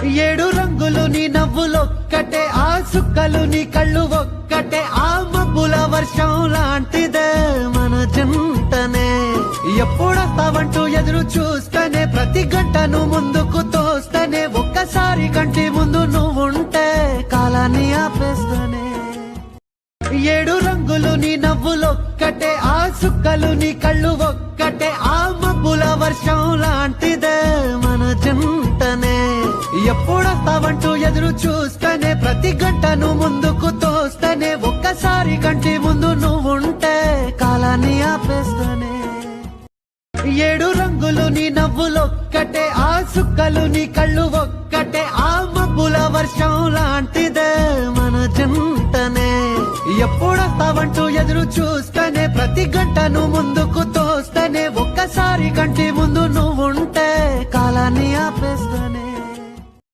ఏడు రంగులు నీ నవ్వులొక్కటే, ఆ సుక్కలు నీ కళ్ళు ఒక్కటే, ఆ మబ్బుల వర్షం లాంటిదే మన జంటనే. ఎప్పుడొస్తావంటూ ఎదురు చూస్తేనే, ప్రతి గంటను ముందుకు తోస్తేనే, ఒక్కసారి కంటి ముందు నువ్వుంటే కాలాన్ని ఆపేస్తేనే. ఏడు రంగులు నీ నవ్వులొక్కటే, ఆ సుక్కలు నీ కళ్ళు ఒక్కటే, ఆ మబ్బుల వర్షం లాంటిదే మన జంటనే. ఎప్పుడొస్తావంటూ ఎదురు చూస్తేనే, ప్రతి గంటను ముందుకు తోస్తేనే, ఒక్కసారి కంటి ముందు నువ్వుంటే కాలాన్ని ఆపేస్తేనే. ఏడు రంగులు నీ నవ్వులొక్కటే, ఆ సుక్కలు నీ కళ్ళు ఒక్కటే, ఆ మబ్బుల వర్షం లాంటిదే మన జంటనే. ఎప్పుడొస్తావంటూ ఎదురు చూస్తేనే, ప్రతి గంటను ముందుకు తోస్తేనే, ఒక్కసారి కంటి ముందు నువ్వుంటే కాలాన్ని ఆపేస్తేనే.